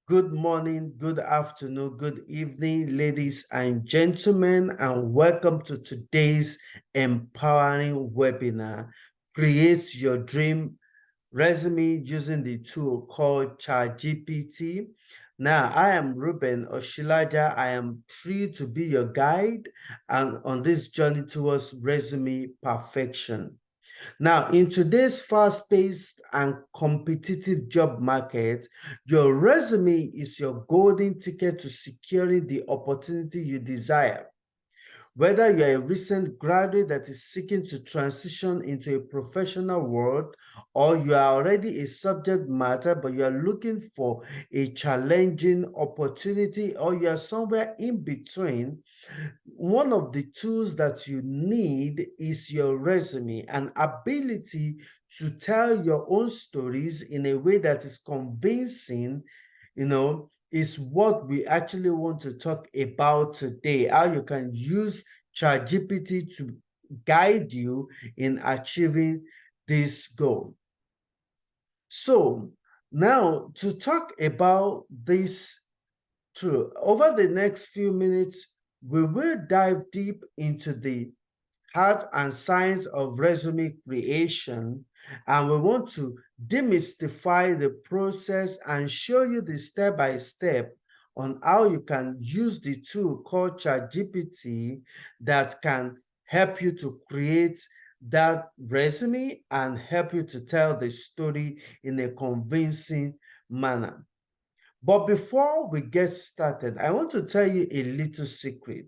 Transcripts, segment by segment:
Good morning, good afternoon, good evening, ladies and gentlemen, and welcome to today's empowering webinar. Create your dream resume using the tool called ChatGPT. Now, I am Ruben Oshilaja. I am free to be your guide and on this journey towards resume perfection. Now, in today's fast-paced and competitive job market, your resume is your golden ticket to securing the opportunity you desire. Whether you're a recent graduate that is seeking to transition into a professional world, or you are already a subject matter, but you are looking for a challenging opportunity, or you are somewhere in between, one of the tools that you need is your resume, an ability to tell your own stories in a way that is convincing, is what we actually want to talk about today. How you can use ChatGPT to guide you in achieving this goal. So now to talk about this tool, over the next few minutes, we will dive deep into the art and science of resume creation, and we want to demystify the process and show you the step-by-step on how you can use the tool called ChatGPT that can help you to create that resume and help you to tell the story in a convincing manner. But before we get started, I want to tell you a little secret.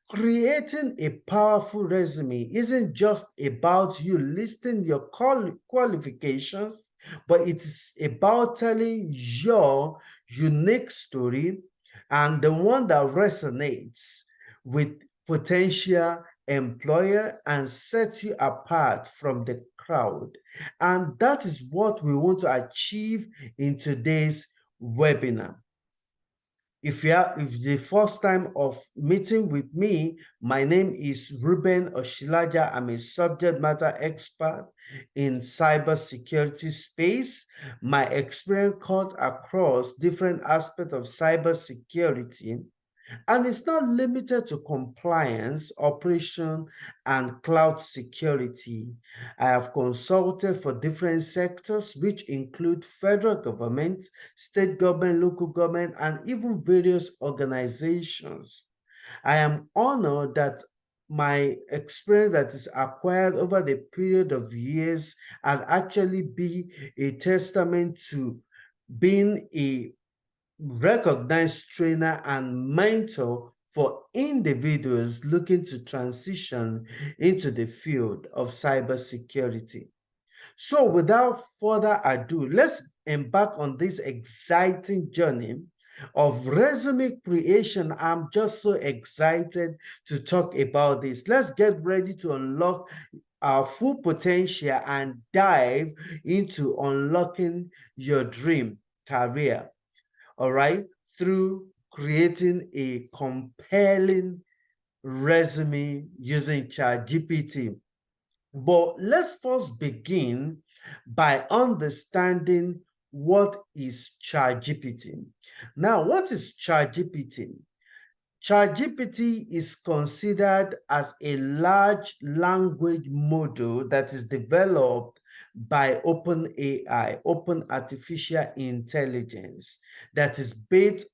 Creating a powerful resume isn't just about you listing your qualifications, but it is about telling your unique story and the one that resonates with potential employer and sets you apart from the crowd. And that is what we want to achieve in today's webinar. If the first time of meeting with me, my name is Ruben Oshilaja. I'm a subject matter expert in cybersecurity space. My experience cut across different aspects of cybersecurity, and it's not limited to compliance, operation, and cloud security. I have consulted for different sectors, which include federal government, state government, local government, and even various organizations. I am honored that my experience that is acquired over the period of years and actually be a testament to being a recognized trainer and mentor for individuals looking to transition into the field of cybersecurity. So without further ado, let's embark on this exciting journey of resume creation. I'm just so excited to talk about this. Let's get ready to unlock our full potential and dive into unlocking your dream career, all right, through creating a compelling resume using ChatGPT. But let's first begin by understanding what is ChatGPT. Now, what is ChatGPT? ChatGPT is considered as a large language model that is developed by OpenAI, Open Artificial Intelligence, that is based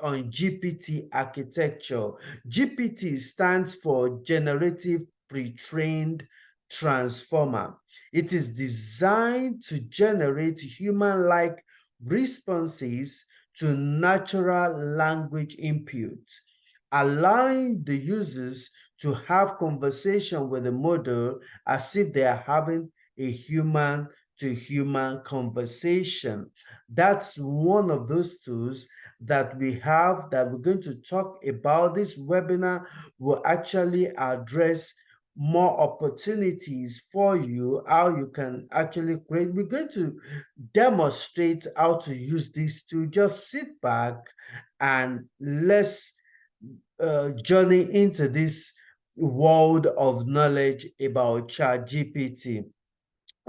on GPT architecture. GPT stands for Generative Pre-trained Transformer. It is designed to generate human-like responses to natural language inputs, allowing the users to have conversation with the model as if they are having a human to human conversation. That's one of those tools that we have that we're going to talk about. This webinar will actually address more opportunities for you, how you can actually create. We're going to demonstrate how to use these tools. Just sit back and let's journey into this world of knowledge about ChatGPT.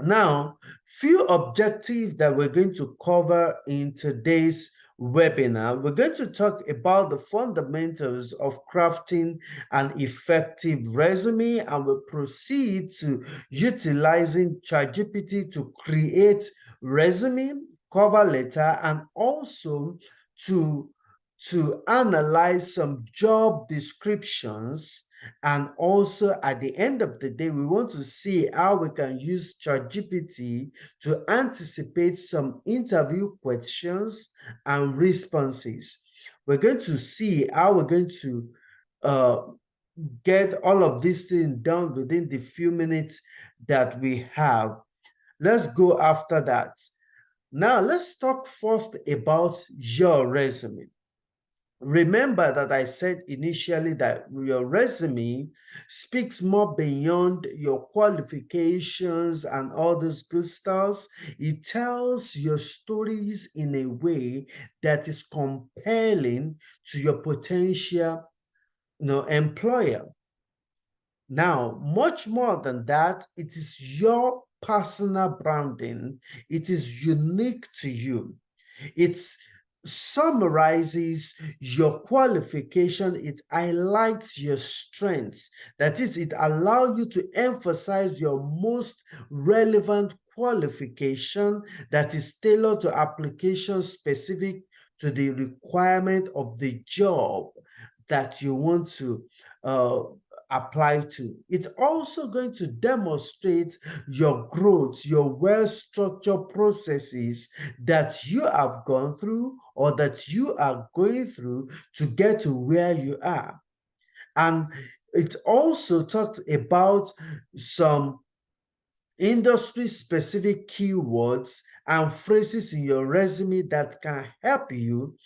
Now, few objectives that we're going to cover in today's webinar, we're going to talk about the fundamentals of crafting an effective resume, and we'll proceed to utilizing ChatGPT to create resume, cover letter, and also to analyze some job descriptions. And also at the end of the day, we want to see how we can use ChatGPT to anticipate some interview questions and responses. We're going to see how we're going to uh, get all of these things done within the few minutes that we have. Let's go after that. Now, let's talk first about your resume. Remember that I said initially that your resume speaks more beyond your qualifications and all those good stuff. It tells your stories in a way that is compelling to your potential employer. Now, much more than that, it is your personal branding. It is unique to you. It summarizes your qualification. It highlights your strengths. That is, it allows you to emphasize your most relevant qualification that is tailored to application specific to the requirement of the job that you want to apply to. It's also going to demonstrate your growth, your well-structured processes that you have gone through or that you are going through to get to where you are. And it also talks about some industry-specific keywords and phrases in your resume that can help you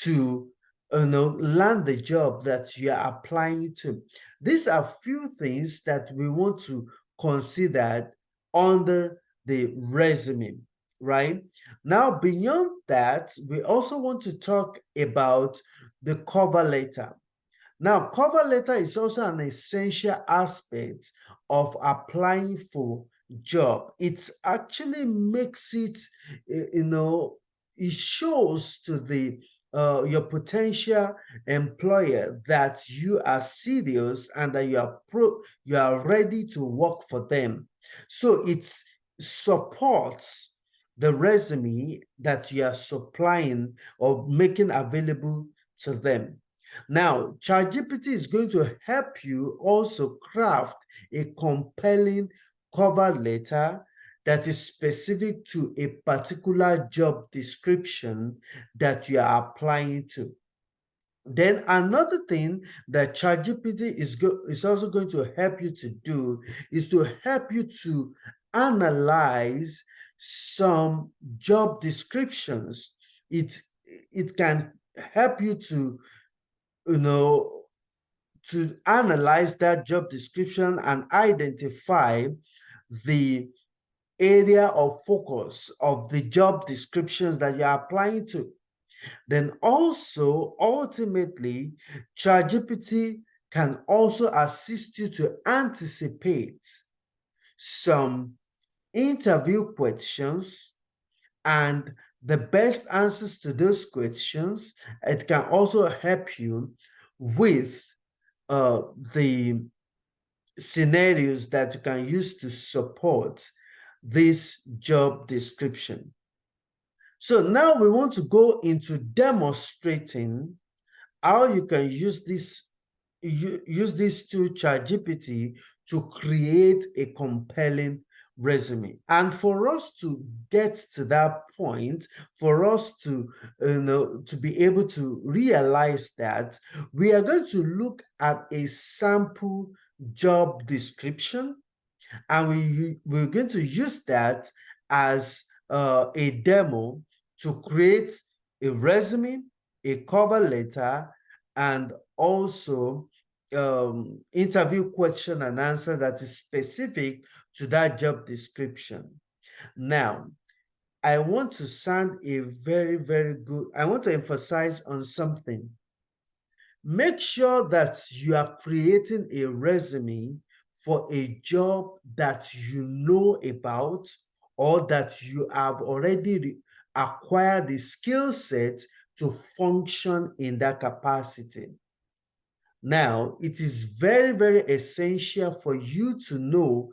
to land the job that you are applying to. These are few things that we want to consider under the resume, right? Now, beyond that, we also want to talk about the cover letter. Now, cover letter is also an essential aspect of applying for job. It actually makes it, it shows to the your potential employer that you are serious and that you are ready to work for them. So it supports the resume that you are supplying or making available to them. Now, ChatGPT is going to help you also craft a compelling cover letter that is specific to a particular job description that you are applying to. Then another thing that ChatGPT is also going to help you to do is to help you to analyze some job descriptions. It can help you to to analyze that job description and identify the area of focus of the job descriptions that you're applying to. Then also, ultimately, ChatGPT can also assist you to anticipate some interview questions and the best answers to those questions. It can also help you with the scenarios that you can use to support this job description. So now we want to go into demonstrating how you can use this tool ChatGPT to create a compelling resume. And for us to get to that point, for us to to be able to realize that, we are going to look at a sample job description, and we're going to use that as a demo to create a resume, a cover letter, and also interview question and answer that is specific to that job description. Now, I want to sound a very, very good, I want to emphasize on something. Make sure that you are creating a resume for a job that you know about or that you have already acquired the skill set to function in that capacity. Now, it is very, very essential for you to know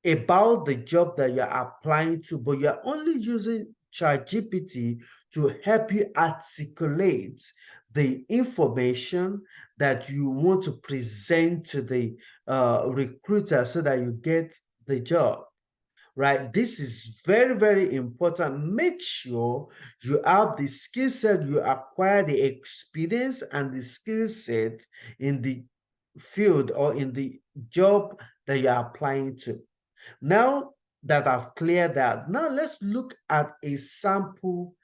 about the job that you're applying to, but you're only using ChatGPT to help you articulate the information that you want to present to the recruiter so that you get the job. Right, this is very, very important. Make sure you have the skill set, you acquire the experience and the skill set in the field or in the job that you're applying to. Now that I've cleared that, now let's look at a sample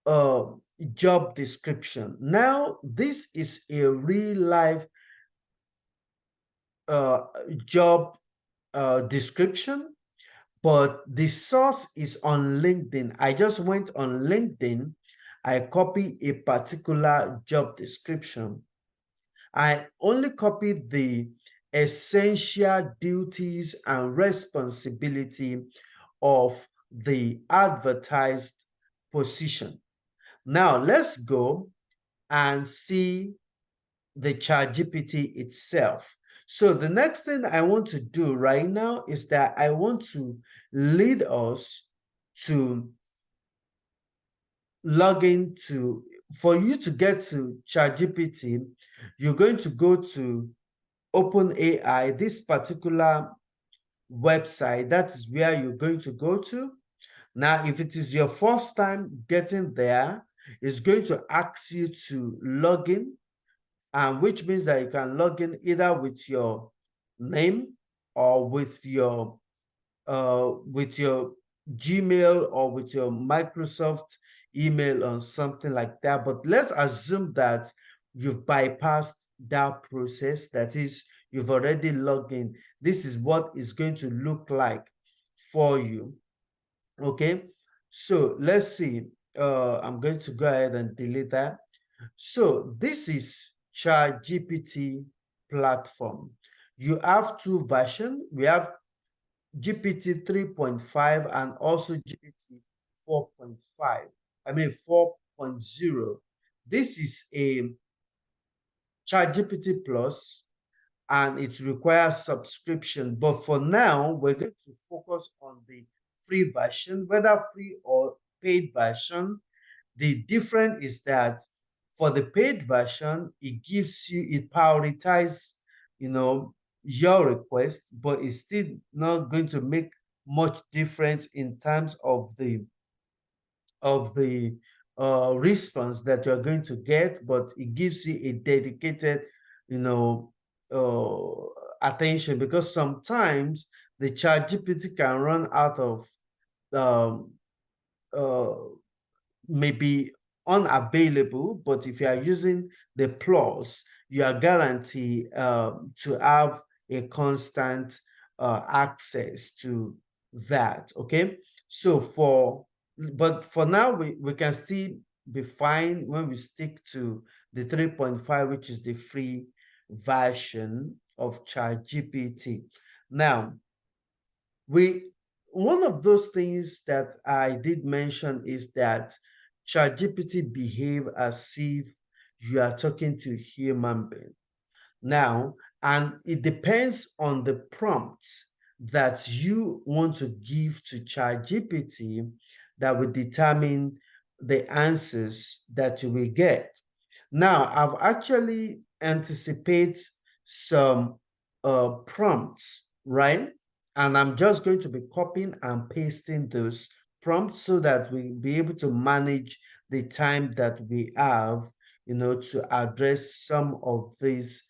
uh, job description. Now, this is a real life uh, job description, but the source is on LinkedIn. I just went on LinkedIn, I copy a particular job description. I only copied the essential duties and responsibility of the advertised position. Now let's go and see the ChatGPT itself. So the next thing I want to do right now is that I want to lead us to log into, for you to get to ChatGPT, you're going to go to OpenAI, this particular website. That is where you're going to go to. Now, if it is your first time getting there, it's going to ask you to log in, which means that you can log in either with your name or with your Gmail or with your Microsoft email or something like that. But let's assume that you've bypassed that process. That is, you've already logged in. This is what it's going to look like for you. Okay, so let's see. I'm going to go ahead and delete that. So this is ChatGPT platform. You have two versions. We have GPT 3.5 and also GPT 4.5. I mean 4.0. This is a ChatGPT Plus and it requires subscription. But for now, we're going to focus on the free version, whether free or paid version. The difference is that for the paid version, it gives you, it prioritizes, your request, but it's still not going to make much difference in terms of the response that you're going to get, but it gives you a dedicated, you know, attention, because sometimes the ChatGPT can run out of um, uh, maybe unavailable, but if you are using the plus, you are guaranteed to have a constant access to that. Okay, so but for now, we can still be fine when we stick to the 3.5, which is the free version of ChatGPT. Now, one of those things that I did mention is that ChatGPT behave as if you are talking to a human being. Now, and it depends on the prompt that you want to give to ChatGPT that will determine the answers that you will get. Now, I've actually anticipated some prompts, right? And I'm just going to be copying and pasting those prompts so that we'll be able to manage the time that we have, to address some of these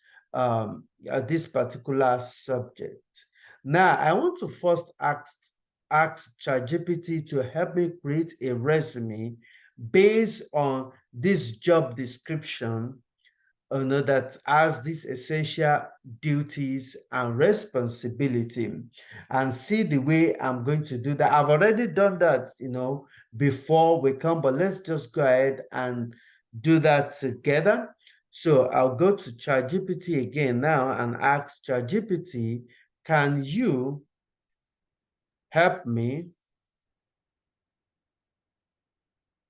this particular subject. Now, I want to first ask ChatGPT to help me create a resume based on this job description, that has these essential duties and responsibility, and see the way I'm going to do that. I've already done that, before we come, but let's just go ahead and do that together. So I'll go to ChatGPT again now and ask ChatGPT, can you help me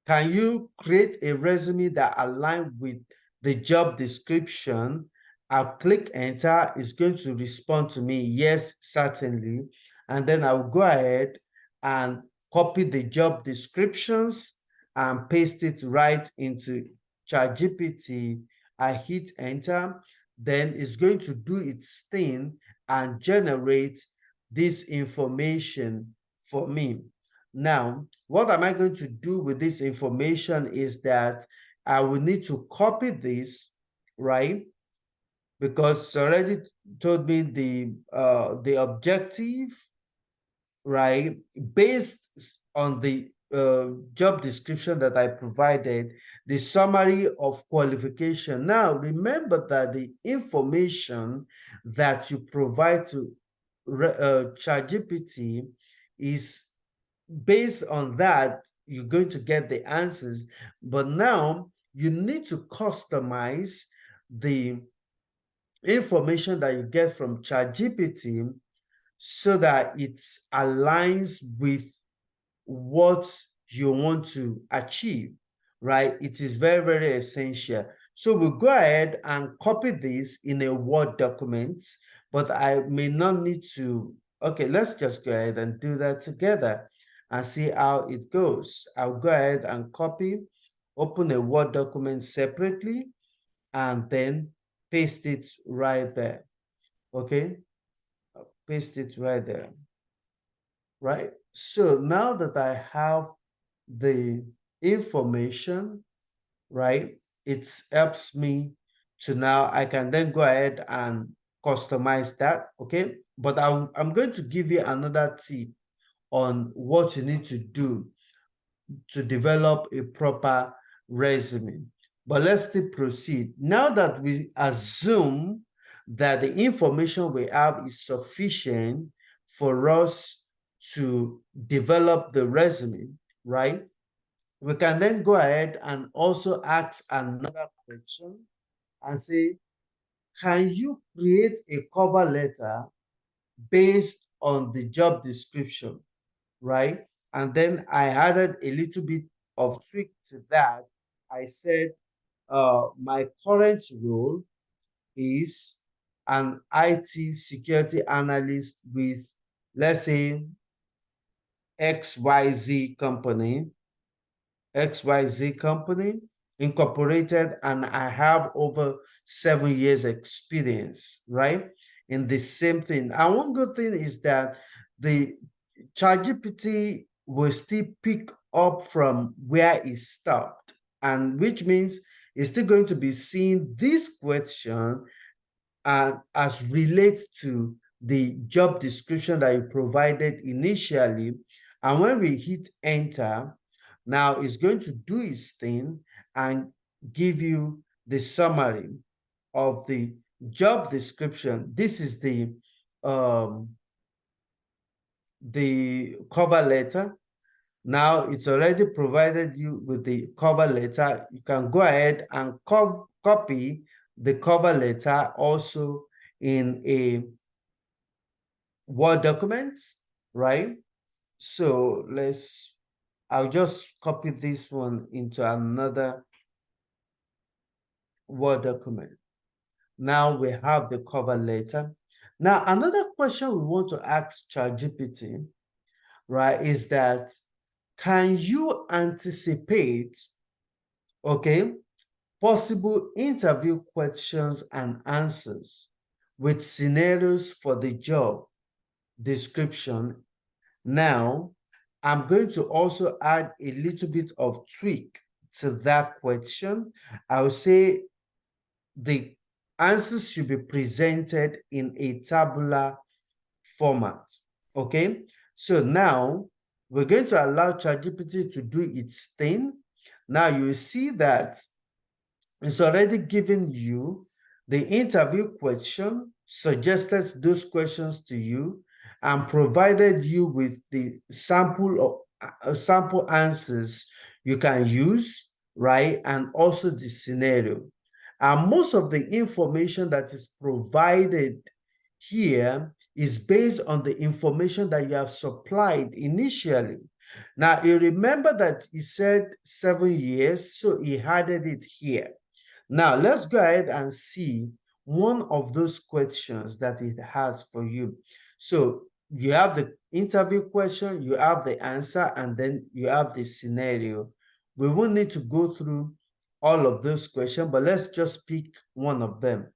can you create a resume that aligns with the job description? I'll click enter. It's going to respond to me, yes, certainly. And then I'll go ahead and copy the job descriptions and paste it right into ChatGPT. I hit enter. Then it's going to do its thing and generate this information for me. Now, what am I going to do with this information is that I will need to copy this, right? Because it's already told me the objective, right? Based on the job description that I provided, the summary of qualification. Now, remember that the information that you provide to ChatGPT is based on that, you're going to get the answers. But now you need to customize the information that you get from ChatGPT so that it aligns with what you want to achieve, right? It is very, very essential. So we'll go ahead and copy this in a Word document, but I may not need to. Okay, let's just go ahead and do that together and see how it goes. I'll go ahead and copy, open a Word document separately, and then paste it right there. Okay, paste it right there. Right? So now that I have the information, right, it helps me to now, I can then go ahead and customize that, okay? But I'm going to give you another tip on what you need to do to develop a proper resume. But let's still proceed. Now that we assume that the information we have is sufficient for us to develop the resume, right? We can then go ahead and also ask another question and say, can you create a cover letter based on the job description, right? And then I added a little bit of trick to that. I said, my current role is an IT security analyst with, let's say, XYZ company, XYZ company incorporated, and I have over 7 years experience, right? In the same thing. And one good thing is that the ChatGPT will still pick up from where it stopped, and which means it's still going to be seeing this question as relates to the job description that you provided initially. And when we hit enter, now it's going to do its thing and give you the summary of the job description. This is the cover letter. Now it's already provided you with the cover letter. You can go ahead and copy the cover letter also in a Word document, right? So I'll just copy this one into another Word document. Now we have the cover letter. Now, another question we want to ask ChatGPT, right, is that can you anticipate, okay, possible interview questions and answers with scenarios for the job description? Now, I'm going to also add a little bit of tweak to that question. I will say the answers should be presented in a tabular format. Okay, so now we're going to allow ChatGPT to do its thing. Now you see that it's already given you the interview question, suggested those questions to you, and provided you with the sample answers you can use, right? And also the scenario. And most of the information that is provided here is based on the information that you have supplied initially. Now, you remember that he said 7 years, so he added it here. Now, let's go ahead and see one of those questions that it has for you. So you have the interview question, you have the answer, and then you have the scenario. We won't need to go through all of those questions, but let's just pick one of them.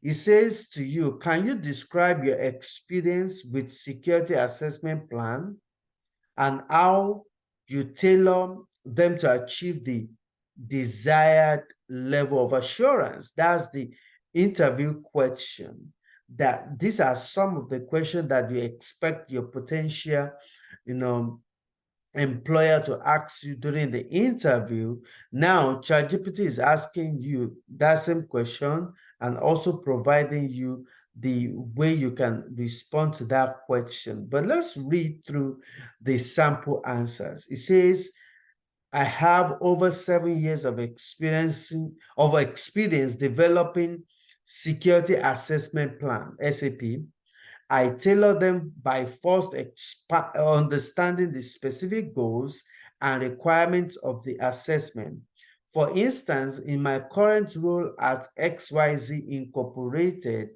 It says to you, can you describe your experience with security assessment plan and how you tailor them to achieve the desired level of assurance? That's the interview question. That these are some of the questions that you expect your potential, you know, employer to ask you during the interview. Now, ChatGPT is asking you that same question and also providing you the way you can respond to that question. But let's read through the sample answers. It says, I have over 7 years of experience developing security assessment plan, SAP. I tailor them by first understanding the specific goals and requirements of the assessment. For instance, in my current role at XYZ Incorporated,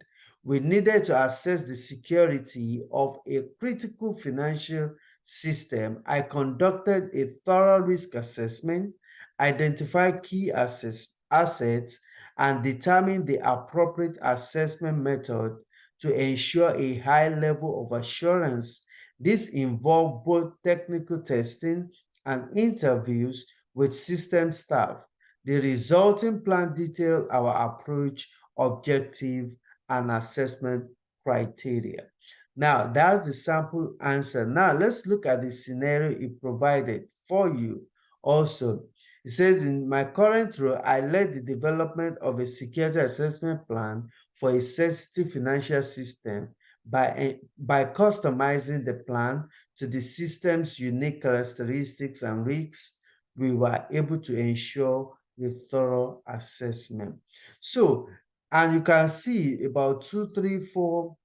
we needed to assess the security of a critical financial system. I conducted a thorough risk assessment, identified key assets, and determined the appropriate assessment method to ensure a high level of assurance. This involved both technical testing and interviews with system staff. The resulting plan detailed our approach, objective, and assessment criteria. Now, that's the sample answer. Now, let's look at the scenario it provided for you also. It says, in my current role, I led the development of a security assessment plan for a sensitive financial system by customizing the plan to the system's unique characteristics and risks. We were able to ensure a thorough assessment. So, and you can see about 4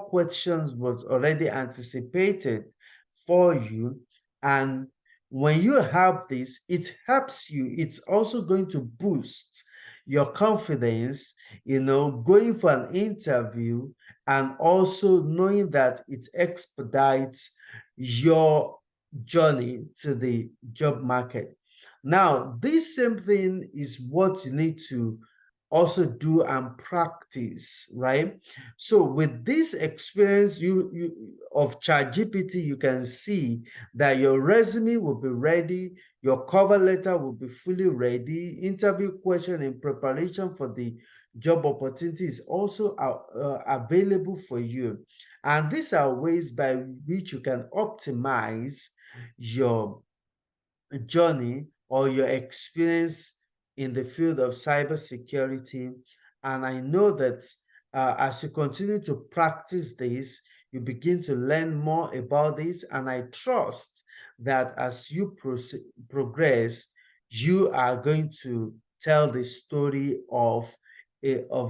questions was already anticipated for you. And when you have this, it helps you. It's also going to boost your confidence, going for an interview, and also knowing that it expedites your journey to the job market. Now, this same thing is what you need to also do and practice, right? So with this experience of ChatGPT, you can see that your resume will be ready, your cover letter will be fully ready, interview question in preparation for the job opportunity is also available for you. And these are ways by which you can optimize your journey or your experience in the field of cybersecurity. And I know that as you continue to practice this, you begin to learn more about this. And I trust that as you progress, you are going to tell the story of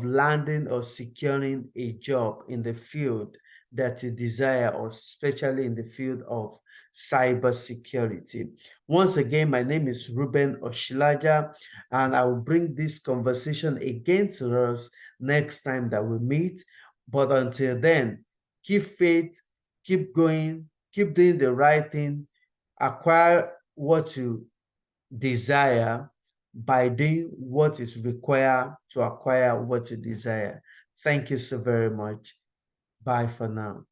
landing or securing a job in the field that you desire, or especially in the field of cybersecurity. Once again, my name is Ruben Oshilaja, and I will bring this conversation again to us next time that we meet. But until then, keep faith, keep going, keep doing the right thing, acquire what you desire by doing what is required to acquire what you desire. Thank you so very much. Bye for now.